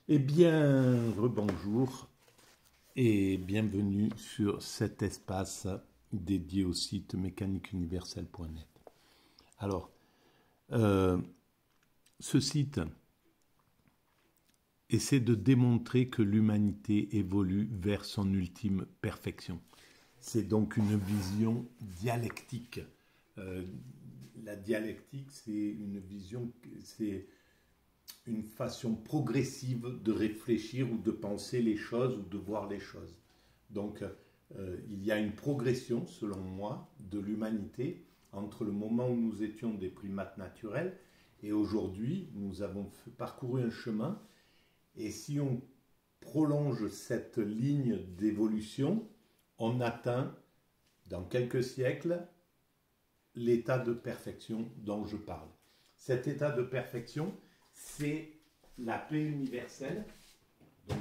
Eh bien, rebonjour et bienvenue sur cet espace dédié au site mécaniqueuniverselle.net. Alors, ce site essaie de démontrer que l'humanité évolue vers son ultime perfection. C'est donc une vision dialectique. La dialectique, c'est une vision, c'est une façon progressive de réfléchir ou de penser les choses ou de voir les choses. Donc, il y a une progression, selon moi, de l'humanité entre le moment où nous étions des primates naturels et aujourd'hui, nous avons parcouru un chemin. Et si on prolonge cette ligne d'évolution, on atteint, dans quelques siècles, l'état de perfection dont je parle. Cet état de perfection, c'est la paix universelle, donc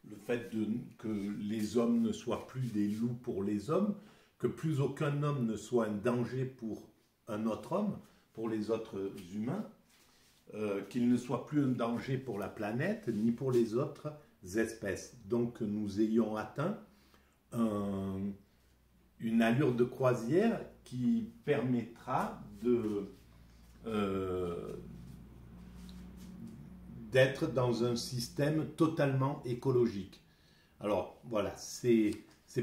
le fait que les hommes ne soient plus des loups pour les hommes, que plus aucun homme ne soit un danger pour un autre homme, pour les autres humains, qu'il ne soit plus un danger pour la planète ni pour les autres espèces. Donc que nous ayons atteint une allure de croisière qui permettra d'être dans un système totalement écologique. Alors voilà, c'est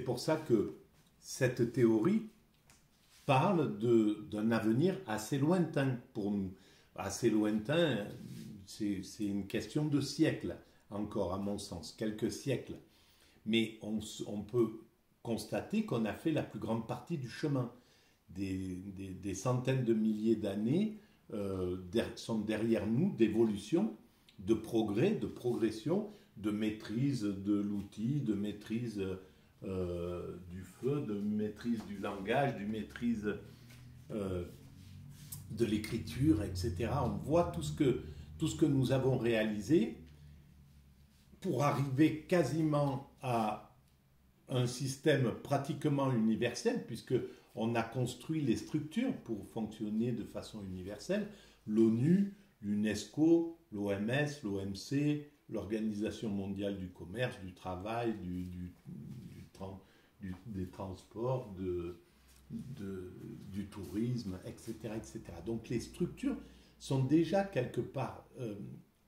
pour ça que cette théorie parle d'un avenir assez lointain pour nous. Assez lointain, c'est une question de siècles encore à mon sens, quelques siècles. Mais on peut constater qu'on a fait la plus grande partie du chemin. Des centaines de milliers d'années sont derrière nous d'évolution, de progrès, de progression, de maîtrise de l'outil, de maîtrise du feu, de maîtrise du langage, de maîtrise de l'écriture, etc. On voit tout ce que nous avons réalisé pour arriver quasiment à un système pratiquement universel, puisque on a construit les structures pour fonctionner de façon universelle, l'ONU, l'UNESCO, l'OMS, l'OMC, l'Organisation mondiale du commerce, du travail, des transports, du tourisme, etc., etc. Donc les structures sont déjà quelque part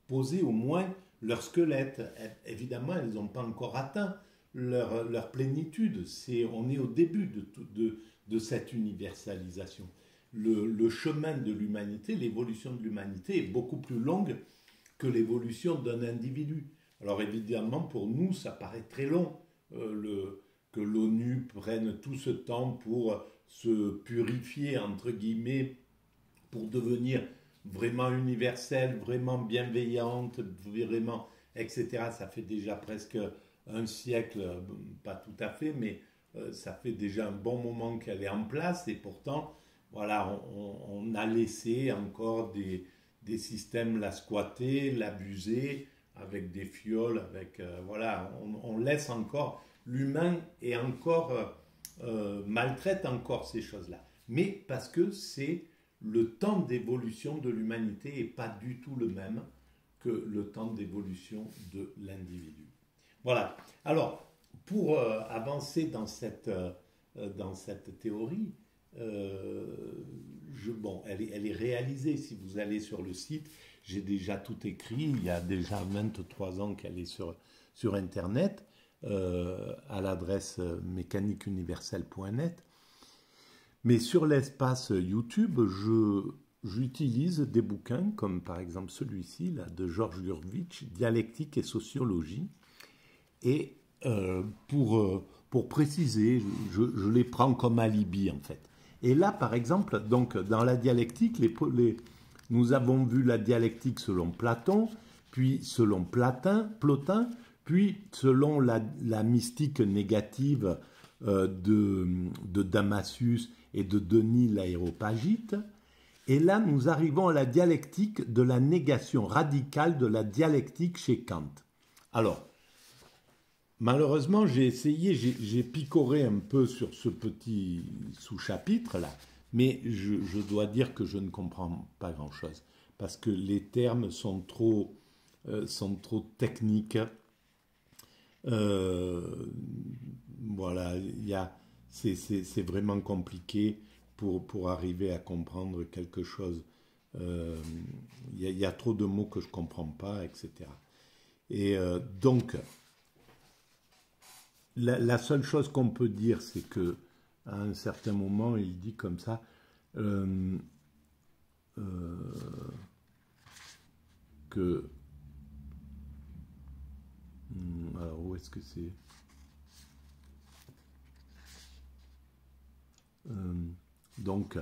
posées, au moins leur squelette. Évidemment, elles n'ont pas encore atteint leur plénitude. On est au début de cette universalisation. Le chemin de l'humanité, l'évolution de l'humanité est beaucoup plus longue que l'évolution d'un individu. Alors évidemment, pour nous, ça paraît très long que l'ONU prenne tout ce temps pour se purifier, entre guillemets, pour devenir vraiment universelle, vraiment bienveillante, vraiment, etc. Ça fait déjà presque un siècle, pas tout à fait, mais ça fait déjà un bon moment qu'elle est en place et pourtant, voilà, on a laissé encore des systèmes la squatter, l'abuser avec des fioles, avec, voilà, on laisse encore, l'humain est encore, maltraite encore ces choses-là. Mais parce que c'est le temps d'évolution de l'humanité n'est pas du tout le même que le temps d'évolution de l'individu. Voilà. Alors, pour avancer dans cette théorie, elle est réalisée. Si vous allez sur le site, j'ai déjà tout écrit. Il y a déjà 23 ans qu'elle est sur Internet, à l'adresse mécaniqueuniverselle.net. Mais sur l'espace YouTube, j'utilise des bouquins comme par exemple celui-ci, là, de Georges Gurvitch, Dialectique et sociologie. Et pour préciser, je les prends comme alibi en fait. Et là, par exemple, donc, dans la dialectique, nous avons vu la dialectique selon Platon, puis selon Plotin, puis selon la mystique négative de Damassus et de Denis l'Aréopagite. Et là, nous arrivons à la dialectique de la négation radicale de la dialectique chez Kant. Alors, malheureusement, j'ai picoré un peu sur ce petit sous-chapitre là, mais je dois dire que je ne comprends pas grand-chose. parce que les termes sont trop techniques. Voilà, c'est vraiment compliqué pour arriver à comprendre quelque chose. Il y a trop de mots que je ne comprends pas, etc. Et donc, la seule chose qu'on peut dire, c'est que à un certain moment, il dit comme ça, que... Alors, où est-ce que c'est donc,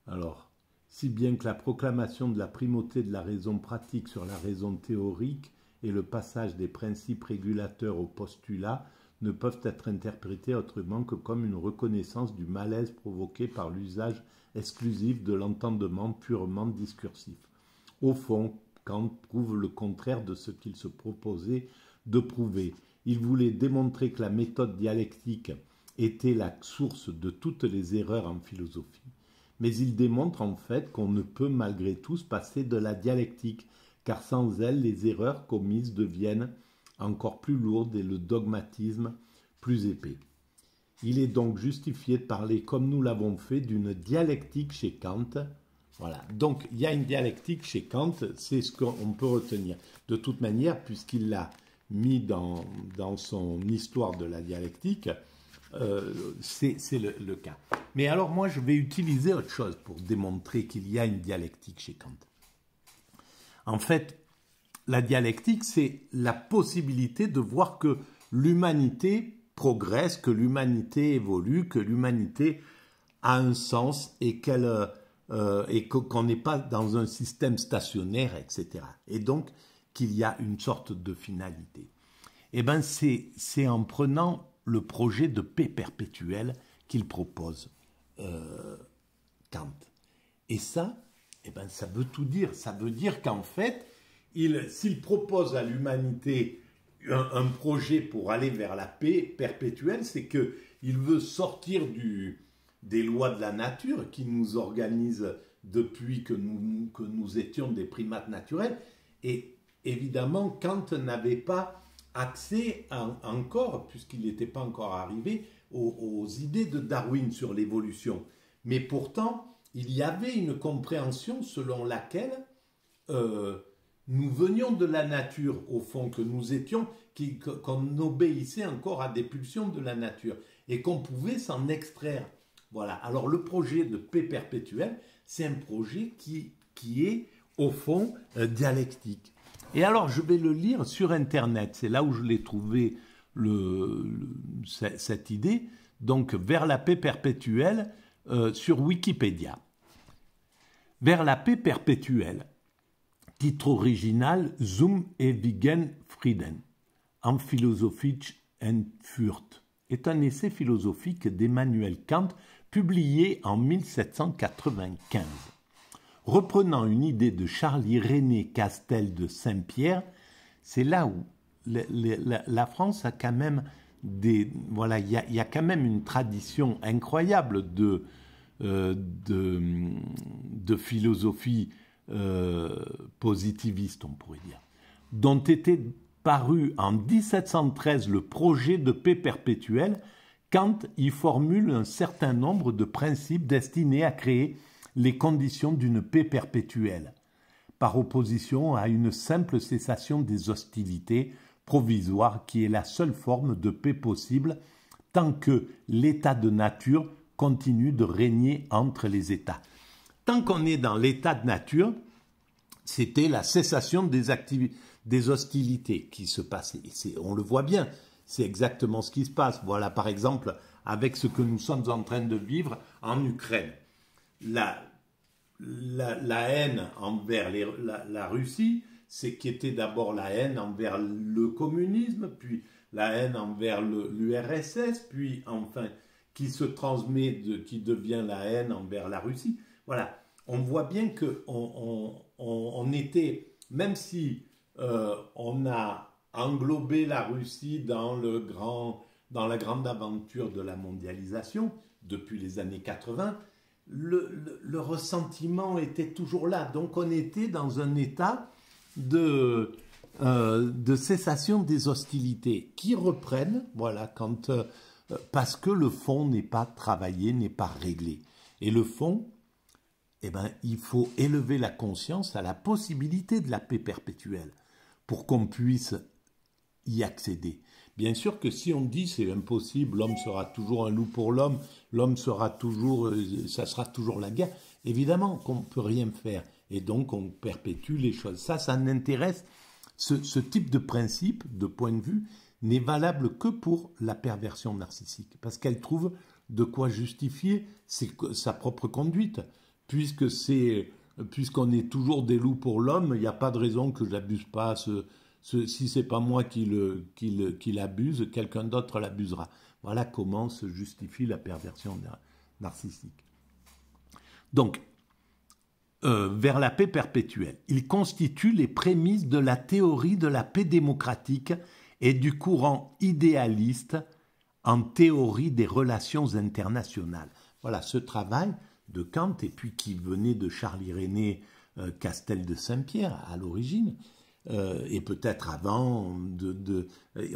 alors, si bien que la proclamation de la primauté de la raison pratique sur la raison théorique et le passage des principes régulateurs au postulat ne peuvent être interprétés autrement que comme une reconnaissance du malaise provoqué par l'usage exclusif de l'entendement purement discursif. Au fond, Kant prouve le contraire de ce qu'il se proposait de prouver. Il voulait démontrer que la méthode dialectique était la source de toutes les erreurs en philosophie. Mais il démontre en fait qu'on ne peut malgré tout se passer de la dialectique, car sans elle, les erreurs commises deviennent encore plus lourdes et le dogmatisme plus épais. Il est donc justifié de parler, comme nous l'avons fait, d'une dialectique chez Kant. Voilà, donc il y a une dialectique chez Kant, c'est ce qu'on peut retenir. De toute manière, puisqu'il l'a mis dans son histoire de la dialectique, c'est le cas. Mais alors moi, je vais utiliser autre chose pour démontrer qu'il y a une dialectique chez Kant. En fait, la dialectique, c'est la possibilité de voir que l'humanité progresse, que l'humanité évolue, que l'humanité a un sens et qu'on n'est pas dans un système stationnaire, etc. Et donc, qu'il y a une sorte de finalité. Eh bien, c'est en prenant le projet de paix perpétuelle qu'il propose Kant. Et ça, eh ben, ça veut tout dire. Ça veut dire qu'en fait, s'il propose à l'humanité un projet pour aller vers la paix perpétuelle, c'est qu'il veut sortir des lois de la nature qui nous organisent depuis que nous étions des primates naturels. Et évidemment, Kant n'avait pas accès encore, puisqu'il n'était pas encore arrivé, aux idées de Darwin sur l'évolution. Mais pourtant, il y avait une compréhension selon laquelle nous venions de la nature, au fond, que nous étions, qu'on obéissait encore à des pulsions de la nature et qu'on pouvait s'en extraire. Voilà. Alors le projet de paix perpétuelle, c'est un projet qui est, au fond, dialectique. Et alors, je vais le lire sur Internet. C'est là où je l'ai trouvé, cette idée. Donc, vers la paix perpétuelle, sur Wikipédia. Vers la paix perpétuelle. Titre original, Zum ewigen Frieden, en Philosophisch Entführt, est un essai philosophique d'Emmanuel Kant publié en 1795. Reprenant une idée de Charles-Irénée Castel de Saint-Pierre, c'est là où la France a quand même voilà, il y a quand même une tradition incroyable de philosophie positiviste, on pourrait dire, dont était paru en 1713 le projet de paix perpétuelle. Kant y formule un certain nombre de principes destinés à créer les conditions d'une paix perpétuelle, par opposition à une simple cessation des hostilités provisoire qui est la seule forme de paix possible tant que l'état de nature continue de régner entre les États. Tant qu'on est dans l'état de nature, c'était la cessation des hostilités qui se passaient. On le voit bien, c'est exactement ce qui se passe. Voilà, par exemple, avec ce que nous sommes en train de vivre en Ukraine. La haine envers la Russie, c'est qui était d'abord la haine envers le communisme, puis la haine envers l'URSS, puis enfin qui se transmet, qui devient la haine envers la Russie. Voilà, on voit bien qu'on était, même si on a englobé la Russie dans la grande aventure de la mondialisation depuis les années 80, le ressentiment était toujours là. Donc on était dans un état de cessation des hostilités qui reprennent, voilà, parce que le fond n'est pas travaillé, n'est pas réglé. Et le fond, eh ben, il faut élever la conscience à la possibilité de la paix perpétuelle pour qu'on puisse y accéder. Bien sûr que si on dit c'est impossible, l'homme sera toujours un loup pour l'homme, l'homme sera toujours, ça sera toujours la guerre, évidemment qu'on ne peut rien faire. Et donc on perpétue les choses. Ça n'intéresse, ce type de principe, de point de vue, n'est valable que pour la perversion narcissique, parce qu'elle trouve de quoi justifier sa propre conduite. Puisqu'on est toujours des loups pour l'homme, il n'y a pas de raison que je n'abuse pas. Si ce n'est pas moi qui l'abuse, quelqu'un d'autre l'abusera. Voilà comment se justifie la perversion narcissique. Donc, vers la paix perpétuelle, il constitue les prémices de la théorie de la paix démocratique et du courant idéaliste en théorie des relations internationales. Voilà, ce travail de Kant, et puis qui venait de Charles-Irénée Castel de Saint-Pierre à l'origine, et peut-être avant,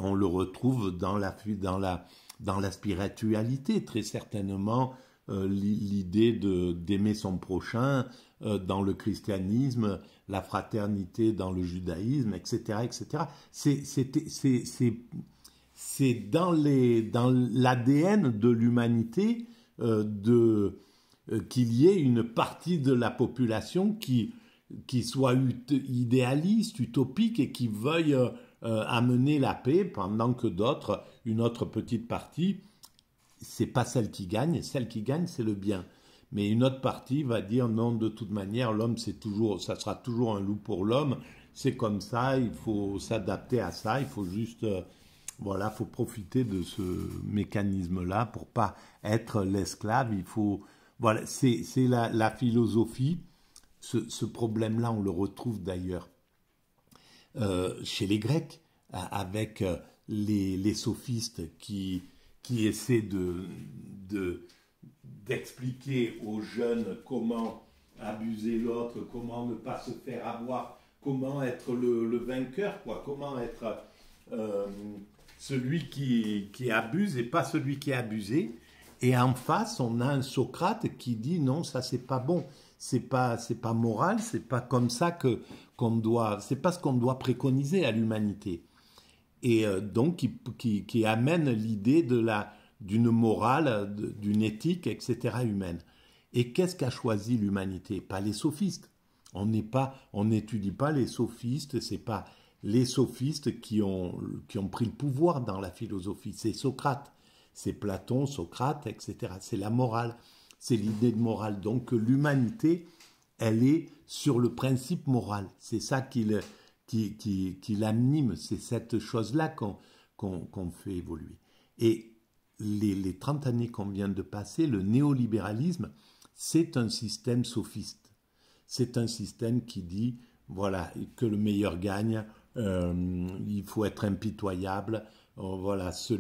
on le retrouve dans la spiritualité, très certainement, l'idée d'aimer son prochain dans le christianisme, la fraternité dans le judaïsme, etc., etc. C'est dans l'ADN de l'humanité qu'il y ait une partie de la population qui soit idéaliste, utopique et qui veuille amener la paix, pendant que d'autres, une autre petite partie, c'est pas celle qui gagne, c'est le bien. Mais une autre partie va dire non, de toute manière, l'homme ça sera toujours un loup pour l'homme, c'est comme ça, il faut s'adapter à ça, il faut juste voilà, faut profiter de ce mécanisme-là pour pas être l'esclave. Il faut, voilà, c'est la philosophie. Ce problème-là, on le retrouve d'ailleurs chez les Grecs, avec les sophistes qui essaient d'expliquer aux jeunes comment abuser l'autre, comment ne pas se faire avoir, comment être le vainqueur, quoi, comment être celui qui abuse et pas celui qui est abusé. Et en face, on a un Socrate qui dit non, ça c'est pas bon, c'est pas moral, c'est pas comme ça c'est pas ce qu'on doit préconiser à l'humanité. Et donc qui amène l'idée d'une morale, d'une éthique, etc. humaine. Et qu'est-ce qu'a choisi l'humanité? Pas les sophistes. On n'étudie pas les sophistes, c'est pas les sophistes qui ont pris le pouvoir dans la philosophie, c'est Socrate, c'est Platon, Socrate, etc. C'est la morale, c'est l'idée de morale. Donc l'humanité, elle est sur le principe moral. C'est ça qui l'anime, c'est cette chose-là qu'on fait évoluer. Et les 30 années qu'on vient de passer, le néolibéralisme, c'est un système sophiste. C'est un système qui dit, voilà, que le meilleur gagne, il faut être impitoyable, voilà, c'est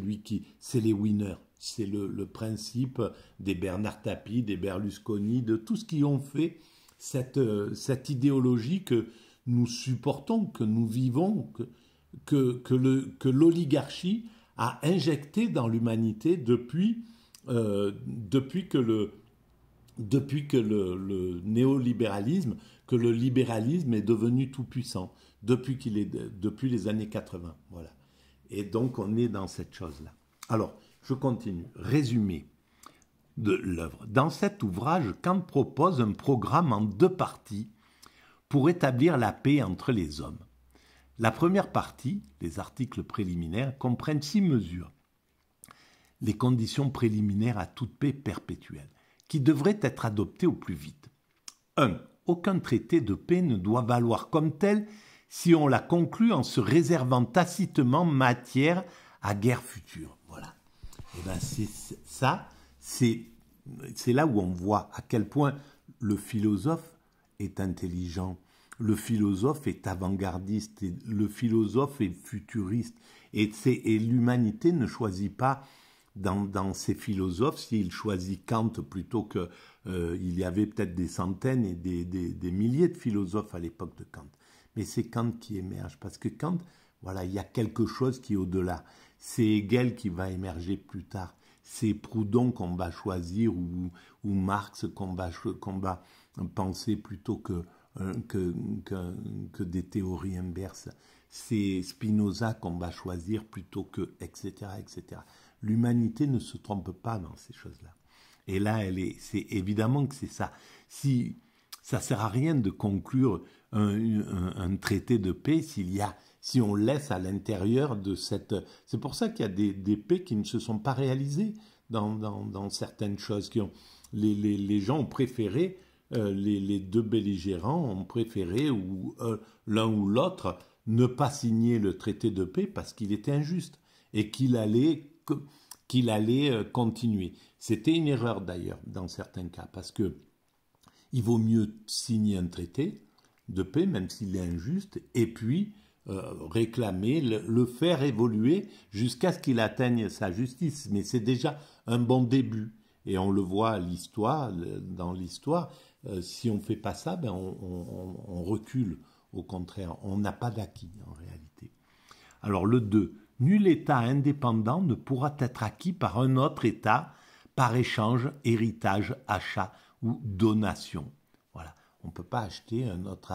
les winners. C'est le principe des Bernard Tapie, des Berlusconi, de tout ce qui ont fait cette idéologie que nous supportons, que nous vivons, que l'oligarchie a injecté dans l'humanité depuis que le néolibéralisme, que le libéralisme est devenu tout puissant, depuis les années 80. Voilà. Et donc on est dans cette chose-là. Alors, je continue. Résumé de l'œuvre. Dans cet ouvrage, Kant propose un programme en 2 parties pour établir la paix entre les hommes. La première partie, les articles préliminaires, comprennent 6 mesures. Les conditions préliminaires à toute paix perpétuelle, qui devraient être adoptées au plus vite. 1. Aucun traité de paix ne doit valoir comme tel si on l'a conclu en se réservant tacitement matière à guerre future. Voilà. Et bien c'est là où on voit à quel point le philosophe est intelligent, le philosophe est avant-gardiste, le philosophe est futuriste, et l'humanité ne choisit pas dans ces philosophes, s'il choisit Kant plutôt que... il y avait peut-être des centaines et des milliers de philosophes à l'époque de Kant. Mais c'est Kant qui émerge, parce que Kant, voilà, il y a quelque chose qui est au-delà. C'est Hegel qui va émerger plus tard. C'est Proudhon qu'on va choisir ou Marx qu'on va penser plutôt que des théories inverses. C'est Spinoza qu'on va choisir plutôt que, etc., etc. L'humanité ne se trompe pas dans ces choses-là. Et là, c'est évidemment que c'est ça. Si ça sert à rien de conclure un traité de paix si on laisse à l'intérieur de cette... C'est pour ça qu'il y a des paix qui ne se sont pas réalisées dans certaines choses. Les gens ont préféré, les deux belligérants ont préféré, ou l'un ou l'autre, ne pas signer le traité de paix parce qu'il était injuste et qu'il allait continuer. C'était une erreur d'ailleurs dans certains cas, parce que il vaut mieux signer un traité de paix, même s'il est injuste, et puis réclamer, le faire évoluer jusqu'à ce qu'il atteigne sa justice. Mais c'est déjà un bon début. Et on le voit dans l'histoire, si on ne fait pas ça, ben on recule. Au contraire, on n'a pas d'acquis en réalité. Alors le 2, nul État indépendant ne pourra être acquis par un autre État par échange, héritage, achat ou donation. Voilà, on ne peut pas acheter un autre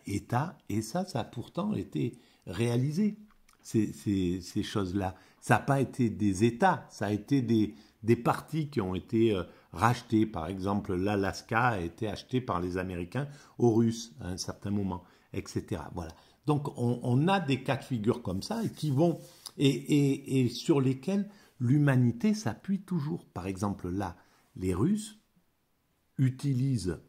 État, et ça a pourtant été réalisé, ces choses-là. Ça n'a pas été des États, ça a été des parties qui ont été rachetés. Par exemple, l'Alaska a été acheté par les Américains aux Russes à un certain moment, etc. Voilà. Donc, on a des cas de figure comme ça et sur lesquels l'humanité s'appuie toujours. Par exemple, là, les Russes utilisent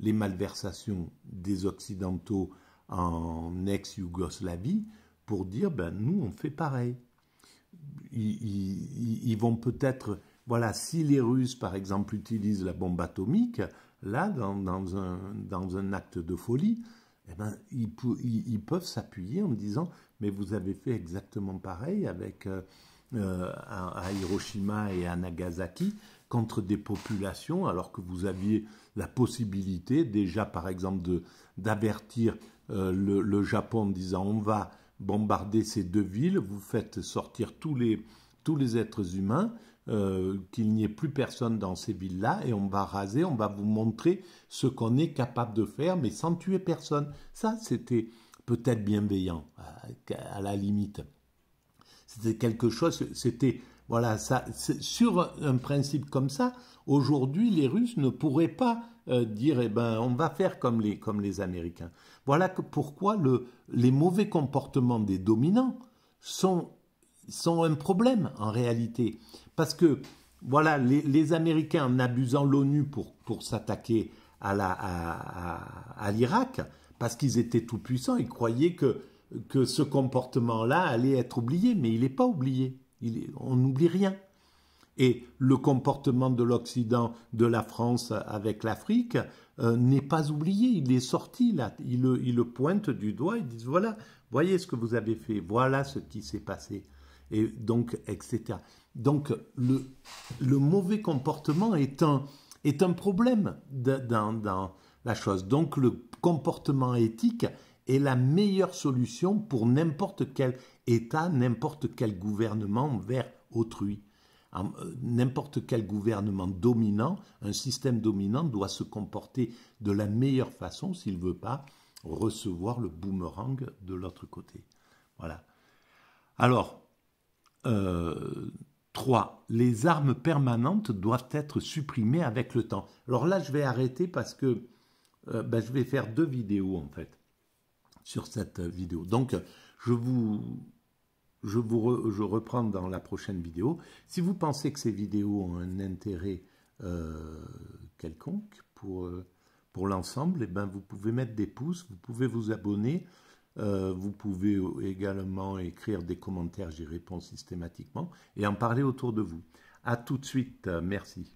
les malversations des Occidentaux en ex-Yougoslavie pour dire, ben, nous, on fait pareil. Ils vont peut-être... Voilà, si les Russes, par exemple, utilisent la bombe atomique, là, dans un acte de folie, eh ben, ils peuvent s'appuyer en disant « Mais vous avez fait exactement pareil avec à Hiroshima et à Nagasaki contre des populations, alors que vous aviez la possibilité déjà, par exemple, d'avertir le Japon en disant « On va bombarder ces deux villes, vous faites sortir tous les êtres humains, qu'il n'y ait plus personne dans ces villes-là, et on va raser, on va vous montrer ce qu'on est capable de faire, mais sans tuer personne. » Ça, c'était peut-être bienveillant, à la limite. C'était quelque chose, c'était... Voilà, ça, sur un principe comme ça, aujourd'hui, les Russes ne pourraient pas dire, eh ben, on va faire comme les Américains. Voilà pourquoi les mauvais comportements des dominants sont un problème en réalité. Parce que, voilà, les Américains, en abusant l'ONU pour s'attaquer à l'Irak, parce qu'ils étaient tout puissants, ils croyaient que ce comportement-là allait être oublié, mais il n'est pas oublié. On n'oublie rien. Et le comportement de l'Occident, de la France avec l'Afrique, n'est pas oublié. Il est sorti là. Ils le pointent du doigt. Ils disent voilà, voyez ce que vous avez fait. Voilà ce qui s'est passé. Et donc, etc. Donc, le mauvais comportement est un problème dans la chose. Donc, le comportement éthique est la meilleure solution pour n'importe quel État, n'importe quel gouvernement vers autrui. N'importe quel gouvernement dominant, un système dominant doit se comporter de la meilleure façon s'il ne veut pas recevoir le boomerang de l'autre côté. Voilà. Alors, 3. Les armes permanentes doivent être supprimées avec le temps. Alors là, je vais arrêter parce que je vais faire 2 vidéos en fait sur cette vidéo. Donc, je reprends dans la prochaine vidéo. Si vous pensez que ces vidéos ont un intérêt quelconque pour l'ensemble, eh ben vous pouvez mettre des pouces, vous pouvez vous abonner, vous pouvez également écrire des commentaires, j'y réponds systématiquement, et en parler autour de vous. À tout de suite, merci.